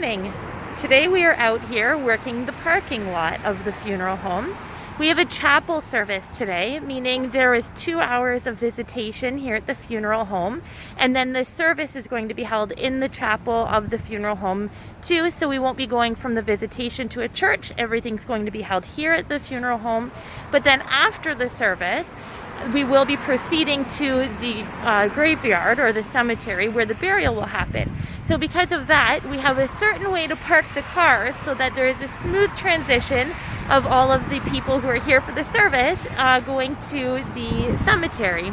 morning. Today we are out here working the parking lot of the funeral home. We have a chapel service today, meaning there is 2 hours of visitation here at the funeral home, and then the service is going to be held in the chapel of the funeral home too, so we won't be going from the visitation to a church. Everything's going to be held here at the funeral home. But then after the service, we will be proceeding to the graveyard or the cemetery where the burial will happen. So because of that, we have a certain way to park the cars so that there is a smooth transition of all of the people who are here for the service going to the cemetery.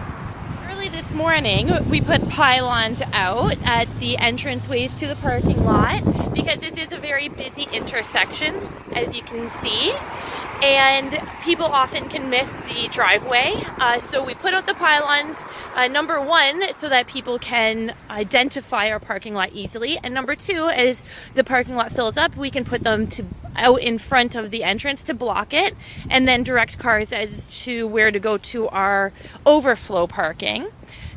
Early this morning, we put pylons out at the entranceways to the parking lot because this is a very busy intersection, as you can see. And people often can miss the driveway. So we put out the pylons, number one, so that people can identify our parking lot easily. And number two, as the parking lot fills up, we can put them out in front of the entrance to block it, and then direct cars as to where to go to our overflow parking.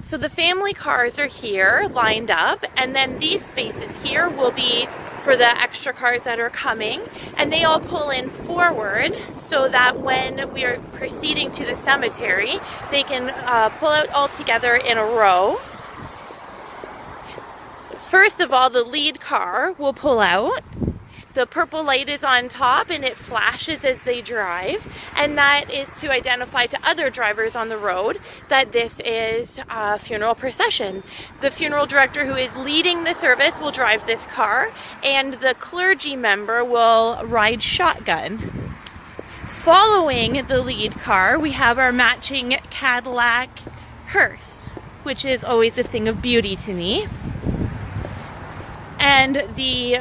So the family cars are here lined up, and then these spaces here will be for the extra cars that are coming, and they all pull in forward so that when we are proceeding to the cemetery, they can pull out all together in a row. First of all, the lead car will pull out. The purple light is on top and it flashes as they drive, and that is to identify to other drivers on the road that this is a funeral procession. The funeral director who is leading the service will drive this car, and the clergy member will ride shotgun. Following the lead car, we have our matching Cadillac hearse, which is always a thing of beauty to me. And the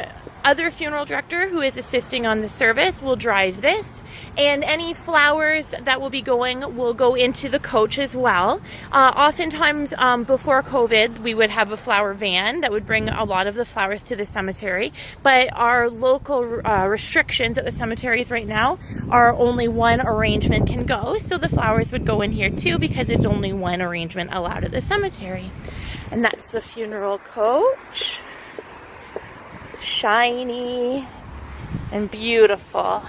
other funeral director who is assisting on the service will drive this, and any flowers that will be going will go into the coach as well. Oftentimes before COVID, we would have a flower van that would bring a lot of the flowers to the cemetery, but our local restrictions at the cemeteries right now are only one arrangement can go, so the flowers would go in here too because it's only one arrangement allowed at the cemetery. And that's the funeral coach. Shiny and beautiful.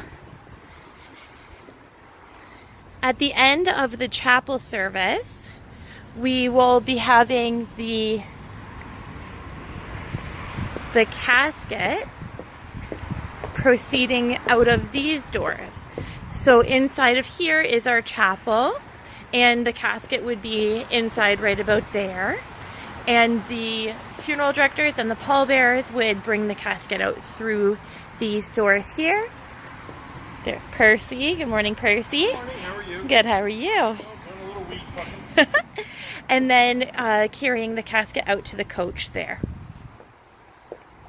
At the end of the chapel service, we will be having the casket proceeding out of these doors. So inside of here is our chapel, and the casket would be inside right about there. And the funeral directors and the pallbearers would bring the casket out through these doors here. There's Percy. Good morning, Percy. Good morning. How are you? Good. How are you? Oh, going a little weak fucking. And then carrying the casket out to the coach there.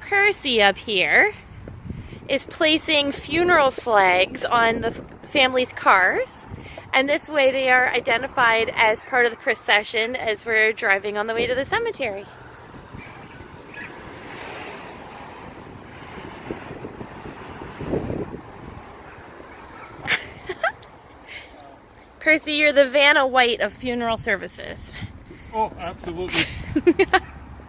Percy up here is placing funeral flags on the family's cars. And this way they are identified as part of the procession as we're driving on the way to the cemetery. Percy, you're the Vanna White of funeral services. Oh, absolutely.